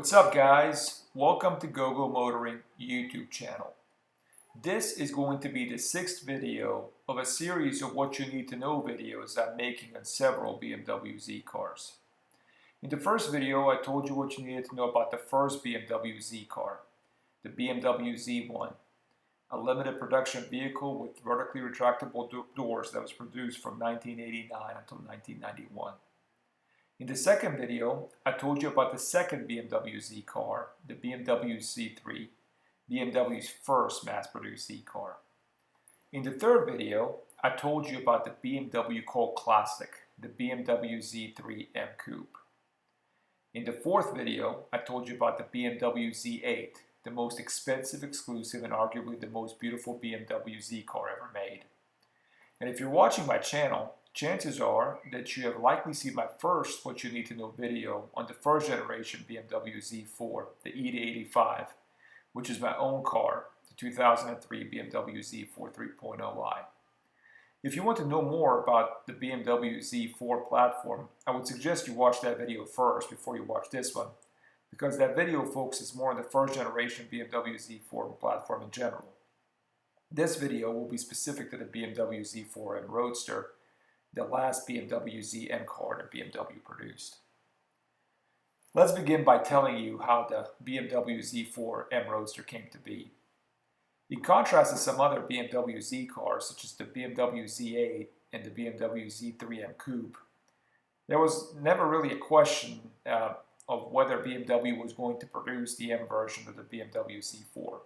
What's up, guys? Welcome to GoGo Motoring YouTube channel. This is going to be the 6th video of a series of what you need to know videos I'm making on several BMW Z cars. In the first video, I told you what you needed to know about the first BMW Z car, the BMW Z1, a limited production vehicle with vertically retractable doors that was produced from 1989 until 1991. In the second video, I told you about the second BMW Z car, the BMW Z3, BMW's first mass-produced Z car. In the third video, I told you about the BMW Cult Classic, the BMW Z4 M Coupe. In the fourth video, I told you about the BMW Z8, the most expensive, exclusive, and arguably the most beautiful BMW Z car ever made. And if you're watching my channel, chances are that you have likely seen my first What You Need to Know video on the first generation BMW Z4, the E to85, which is my own car, the 2003 BMW Z4 3.0i. If you want to know more about the BMW Z4 platform, I would suggest you watch that video first before you watch this one, because that video focuses more on the first generation BMW Z4 platform in general. This video will be specific to the BMW Z4 M Roadster, the last BMW Z M car that BMW produced. Let's begin by telling you how the BMW Z4 M Roadster came to be. In contrast to some other BMW Z cars, such as the BMW Z8 and the BMW Z3 M Coupe, there was never really a question of whether BMW was going to produce the M version of the BMW Z4.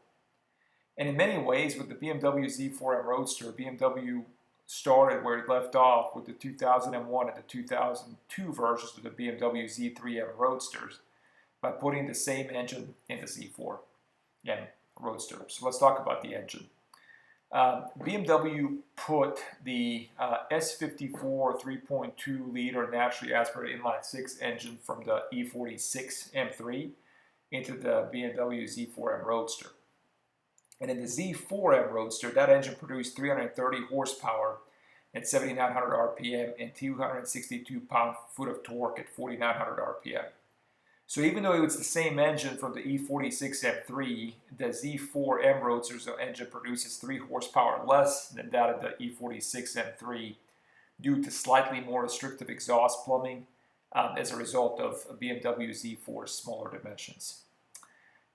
And in many ways, with the BMW Z4 M Roadster, BMW started where it left off with the 2001 and the 2002 versions of the BMW Z3 M Roadsters by putting the same engine in the Z4 M Roadster. So let's talk about the engine. BMW put the S54 3.2 liter naturally aspirated inline-six engine from the E46 M3 into the BMW Z4 M Roadster. And in the Z4 M Roadster, that engine produced 330 horsepower at 7,900 RPM and 262 pound-foot of torque at 4,900 RPM. So even though it was the same engine from the E46 M3, the Z4 M Roadster's engine produces 3 horsepower less than that of the E46 M3 due to slightly more restrictive exhaust plumbing as a result of BMW Z4's smaller dimensions.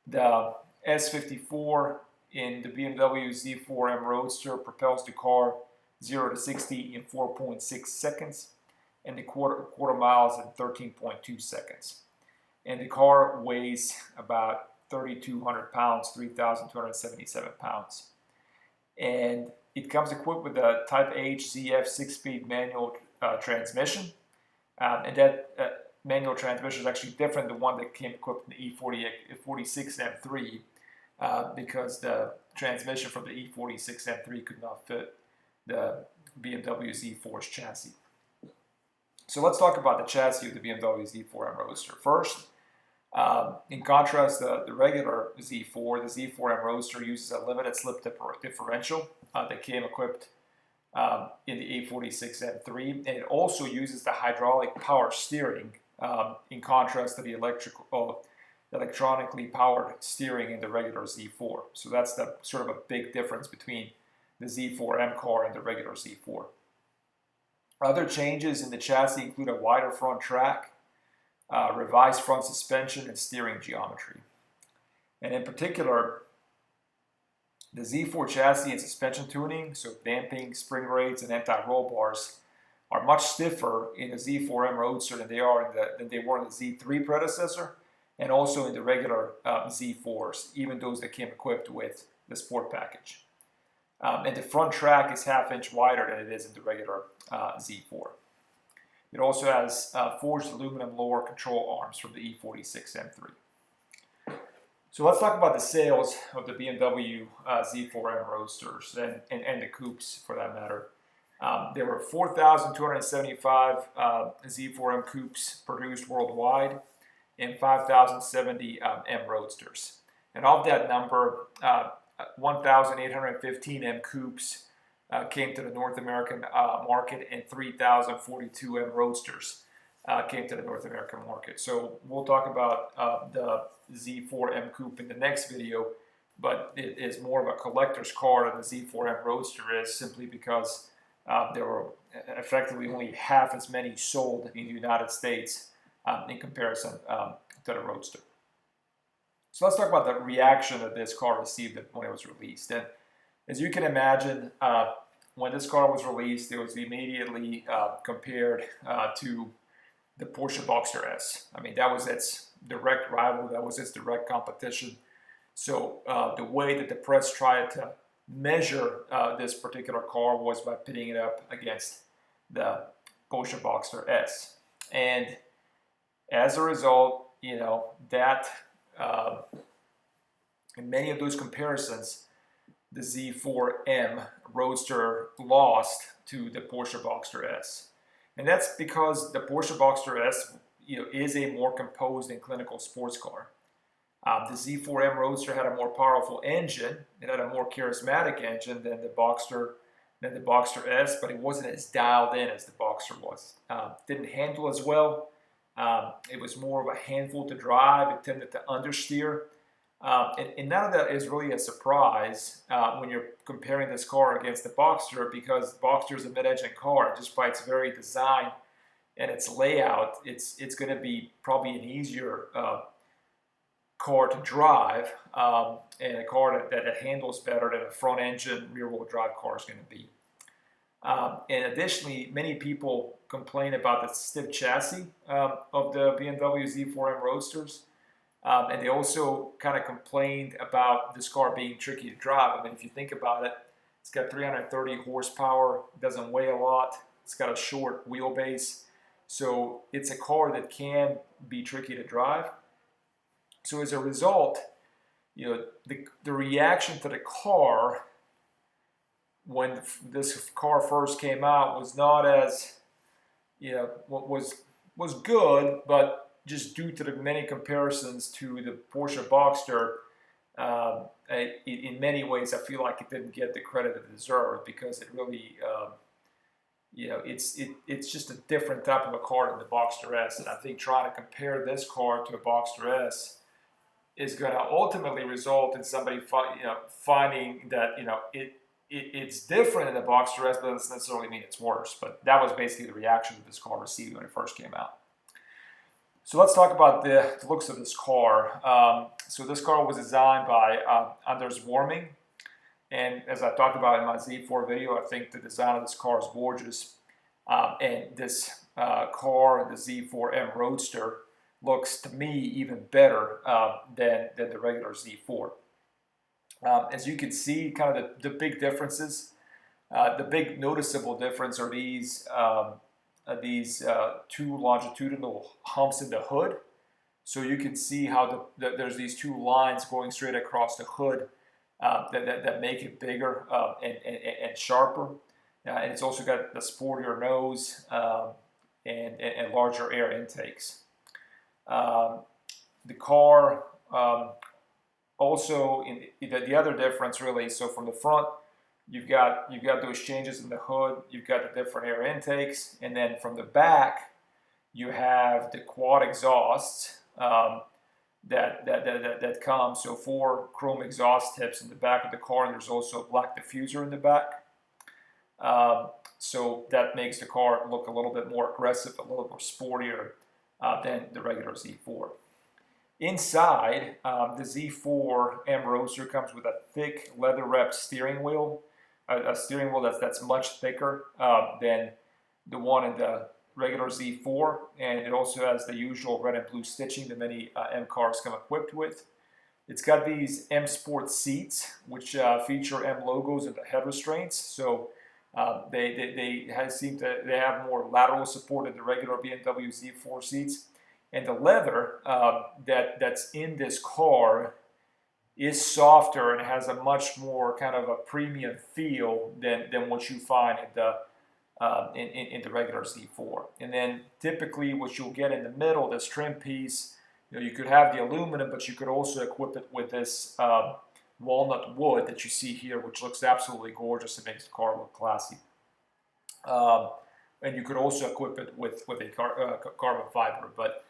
The S54 in the BMW Z4 M Roadster propels the car 0 to 60 in 4.6 seconds and the quarter miles in 13.2 seconds. And the car weighs about 3,200 pounds, 3,277 pounds. And it comes equipped with a Type H ZF 6-speed manual transmission. And that manual transmission is actually different than the one that came equipped in the E46 M3. Because the transmission from the E46 M3 could not fit the BMW Z4's chassis. So let's talk about the chassis of the BMW Z4 M Roadster. First, in contrast to the regular Z4, the Z4 M Roadster uses a limited slip differential that came equipped in the E46 M3, and it also uses the hydraulic power steering in contrast to the electronically powered steering in the regular Z4. So that's the sort of a big difference between the Z4 M car and the regular Z4. Other changes in the chassis include a wider front track, revised front suspension, and steering geometry. And in particular, the Z4 chassis and suspension tuning, so damping, spring rates, and anti-roll bars, are much stiffer in the Z4 M Roadster than they were in the Z3 predecessor, and also in the regular Z4s, even those that came equipped with the Sport package. And the front track is half-inch wider than it is in the regular Z4. It also has forged aluminum lower control arms from the E46 M3. So let's talk about the sales of the BMW Z4 M Roadsters and the coupes for that matter. There were 4,275 Z4 M coupes produced worldwide and 5,070 M Roadsters. And of that number, 1,815 M coupes came to the North American market and 3,042 M Roadsters came to the North American market. So we'll talk about the Z4 M Coupe in the next video, but it is more of a collector's car than the Z4 M Roadster is, simply because there were effectively only half as many sold in the United States in comparison to the Roadster. So let's talk about the reaction that this car received when it was released. And as you can imagine, when this car was released, it was immediately compared to the Porsche Boxster S. I mean, that was its direct rival, that was its direct competition. So the way that the press tried to measure this particular car was by pitting it up against the Porsche Boxster S. And as a result, you know, that in many of those comparisons, the Z4 M Roadster lost to the Porsche Boxster S. And that's because the Porsche Boxster S, you know, is a more composed and clinical sports car. The Z4 M Roadster had a more powerful engine. It had a more charismatic engine than the Boxster S, but it wasn't as dialed in as the Boxster was. Didn't handle as well. It was more of a handful to drive. It tended to understeer. And none of that is really a surprise when you're comparing this car against the Boxster, because the Boxster is a mid-engine car. Just by its very design and its layout, it's going to be probably an easier car to drive, and a car that handles better than a front-engine rear-wheel drive car is going to be. And additionally, many people complain about the stiff chassis of the BMW Z4 M Roadsters. And they also kind of complained about this car being tricky to drive. I mean, if you think about it, it's got 330 horsepower, doesn't weigh a lot, it's got a short wheelbase. So it's a car that can be tricky to drive. So as a result, you know, the reaction to the car when this car first came out was not as, you know, was good, but just due to the many comparisons to the Porsche Boxster, in many ways, I feel like it didn't get the credit it deserved, because it really, you know, it's just a different type of a car than the Boxster S. And I think trying to compare this car to a Boxster S is going to ultimately result in somebody finding that, you know, it's different in the Boxster S, but it doesn't necessarily mean it's worse. But that was basically the reaction that this car received when it first came out. So let's talk about the looks of this car. So this car was designed by Anders Warming. And as I talked about in my Z4 video, I think the design of this car is gorgeous. And this car, the Z4 M Roadster, looks to me even better than the regular Z4. As you can see, kind of the big differences. The big noticeable difference are these two longitudinal humps in the hood. So you can see how there's these two lines going straight across the hood that make it bigger and sharper. And it's also got the sportier nose and larger air intakes. The car also, the other difference really, so from the front, you've got those changes in the hood, you've got the different air intakes, and then from the back, you have the quad exhausts that come. So 4 chrome exhaust tips in the back of the car, and there's also a black diffuser in the back. So that makes the car look a little bit more aggressive, a little more sportier than the regular Z4. Inside, the Z4 M Roadster comes with a thick leather-wrapped steering wheel, a steering wheel that's much thicker than the one in the regular Z4, and it also has the usual red and blue stitching that many M cars come equipped with. It's got these M Sport seats, which feature M logos in the head restraints, so they have more lateral support than the regular BMW Z4 seats. And the leather that's in this car is softer and has a much more kind of a premium feel than what you find in the regular Z4. And then typically what you'll get in the middle, this trim piece, you know, you could have the aluminum, but you could also equip it with this walnut wood that you see here, which looks absolutely gorgeous. It makes the car look classy. and you could also equip it with a carbon fiber. But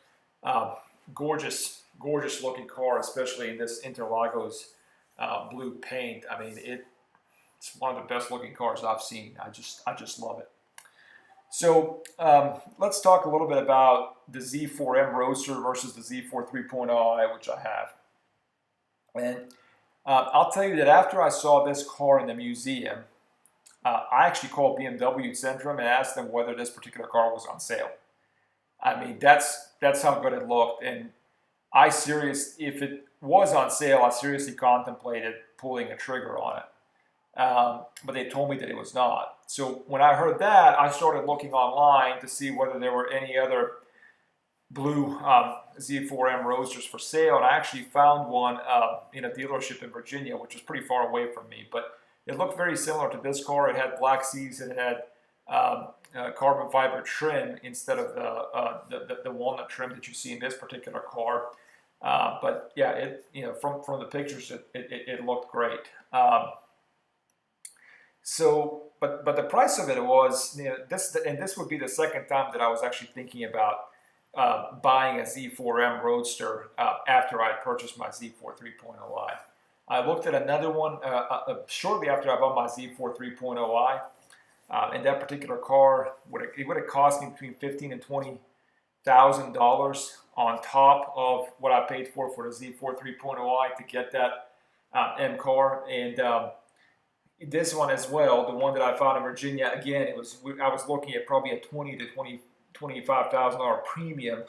gorgeous, gorgeous looking car, especially in this Interlagos blue paint. I mean, it's one of the best looking cars I've seen. I just love it. So let's talk a little bit about the Z4 M Roadster versus the Z4 3.0i, which I have. And I'll tell you that after I saw this car in the museum, I actually called BMW Centrum and asked them whether this particular car was on sale. I mean, that's how good it looked. And if it was on sale, I seriously contemplated pulling a trigger on it. But they told me that it was not. So when I heard that, I started looking online to see whether there were any other blue Z4M Roadsters for sale, and I actually found one in a dealership in Virginia, which was pretty far away from me. But it looked very similar to this car. It had black seats and it had carbon fiber trim instead of the walnut trim that you see in this particular car. But yeah, from the pictures, it looked great. But the price of it was, this would be the second time that I was actually thinking about buying a Z4M Roadster after I purchased my Z4 3.0i. I looked at another one shortly after I bought my Z4 3.0i, and that particular car would have cost me between $15,000 and $20,000 on top of what I paid for the Z4 3.0i to get that M car. And this one as well, the one that I found in Virginia, again, I was looking at probably a $20,000 to $25,000 premium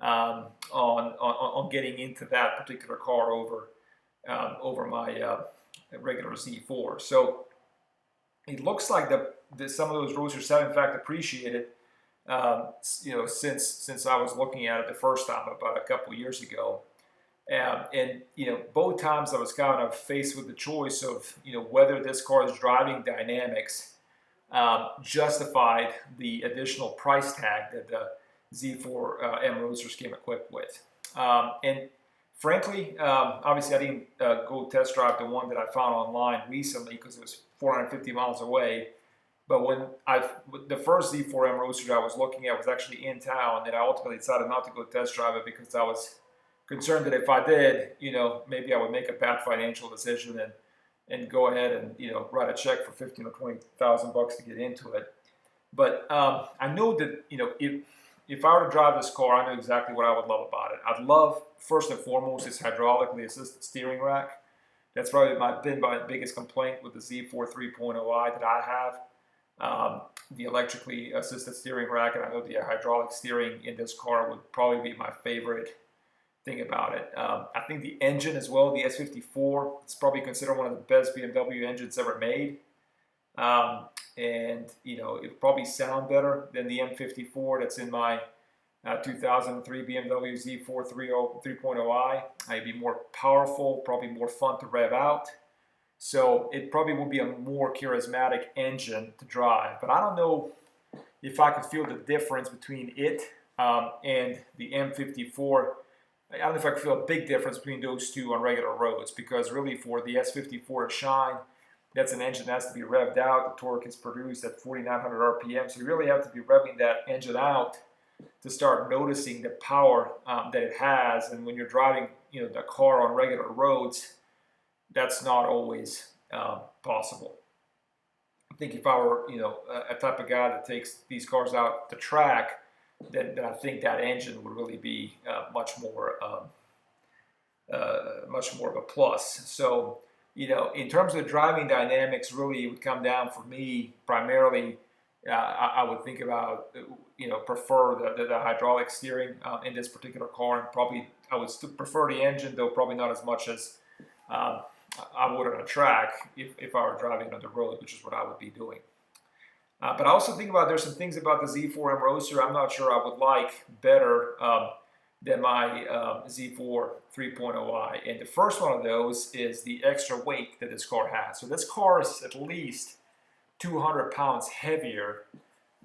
on getting into that particular car over my regular Z4. So it looks like some of those Roadsters have in fact appreciated, since I was looking at it the first time about a couple years ago. And both times I was kind of faced with the choice of whether this car's driving dynamics justified the additional price tag that the Z4 M Roadsters came equipped with. And frankly, obviously I didn't go test drive the one that I found online recently because it was 450 miles away. But when the first Z4 M Roadster I was looking at was actually in town, and I ultimately decided not to go test drive it because I was concerned that if I did, maybe I would make a bad financial decision and go ahead and write a check for $15,000 or $20,000 to get into it. But I know that if I were to drive this car, I know exactly what I would love about it. I'd love, first and foremost, its hydraulically assisted steering rack. That's probably been my biggest complaint with the Z4 3.0i that I have. The electrically assisted steering rack, and I know the hydraulic steering in this car would probably be my favorite thing about it. I think the engine as well, the S54, it's probably considered one of the best BMW engines ever made. And it'll probably sound better than the M54 that's in my 2003 BMW Z4 3.0i. It'd be more powerful, probably more fun to rev out. So it probably will be a more charismatic engine to drive. But I don't know if I could feel the difference between it and the M54. I don't know if I could feel a big difference between those two on regular roads, because really for the S54 to shine, that's an engine that has to be revved out. The torque is produced at 4,900 RPM, so you really have to be revving that engine out to start noticing the power that it has. And when you're driving, the car on regular roads, that's not always possible. I think if I were, a type of guy that takes these cars out to track, then I think that engine would really be much more of a plus. So, in terms of driving dynamics, really it would come down for me primarily. I would think about, prefer the hydraulic steering in this particular car, and probably I would still prefer the engine, though probably not as much as I would on a track if I were driving on the road, which is what I would be doing. But I also think about there's some things about the Z4 M Roadster I'm not sure I would like better than my Z4 3.0i. And the first one of those is the extra weight that this car has. So this car is at least 200 pounds heavier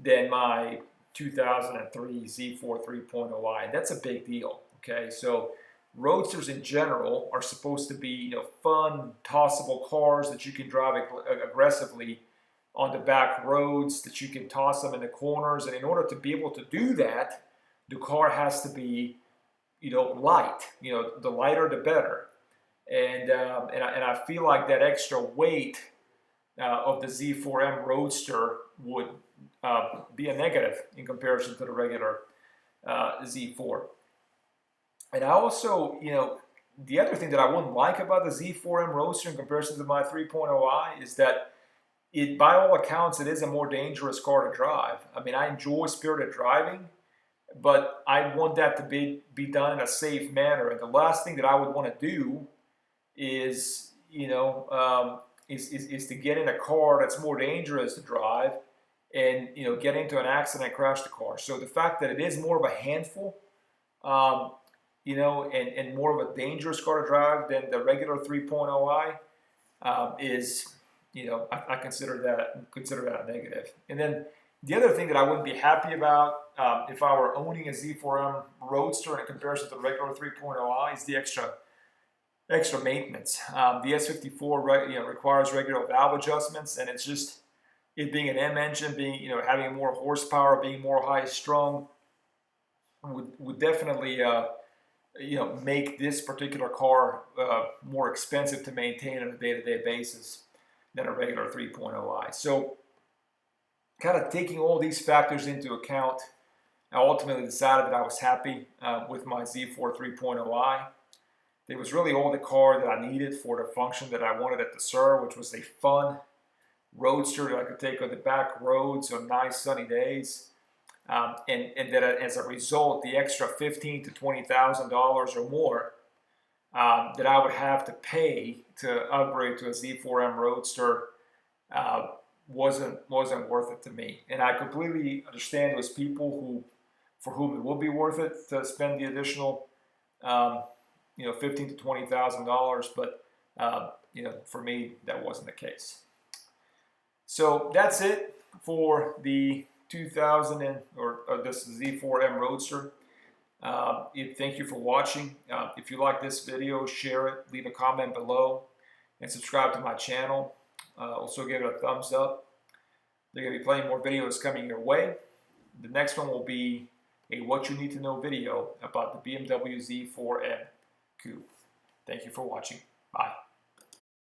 than my 2003 Z4 3.0i. And that's a big deal, okay? So Roadsters in general are supposed to be fun, tossable cars that you can drive aggressively on the back roads, that you can toss them in the corners. And in order to be able to do that, the car has to be, light. The lighter the better. And I feel like that extra weight of the Z4 M Roadster would be a negative in comparison to the regular Z4. And I also, the other thing that I wouldn't like about the Z4 M Roadster in comparison to my 3.0i is that by all accounts, it is a more dangerous car to drive. I mean, I enjoy spirited driving, but I want that to be done in a safe manner. And the last thing that I would want to do is, is to get in a car that's more dangerous to drive and, get into an accident and crash the car. So the fact that it is more of a handful, and more of a dangerous car to drive than the regular 3.0i is, I consider that a negative. And then the other thing that I wouldn't be happy about if I were owning a Z4M Roadster in comparison to the regular 3.0i is the extra maintenance. The S54 requires regular valve adjustments, and it's just it being an M engine, being having more horsepower, being more high strung, would definitely make this particular car more expensive to maintain on a day-to-day basis than a regular 3.0i. So kind of taking all these factors into account, I ultimately decided that I was happy with my Z4 3.0i. It was really all the car that I needed for the function that I wanted it to serve, which was a fun roadster that I could take on the back roads on nice sunny days. And that as a result, the extra $15,000 to $20,000 or more that I would have to pay to upgrade to a Z4 M Roadster wasn't worth it to me. And I completely understand those people for whom it will be worth it to spend the additional $15,000 to $20,000, but for me that wasn't the case. So that's it for the 2000 or this Z4 M Roadster. Thank you for watching. If you like this video, share it, leave a comment below, and subscribe to my channel. Also give it a thumbs up. There are going to be plenty more videos coming your way. The next one will be a What You Need to Know video about the BMW Z4 M Coupe. Thank you for watching. Bye.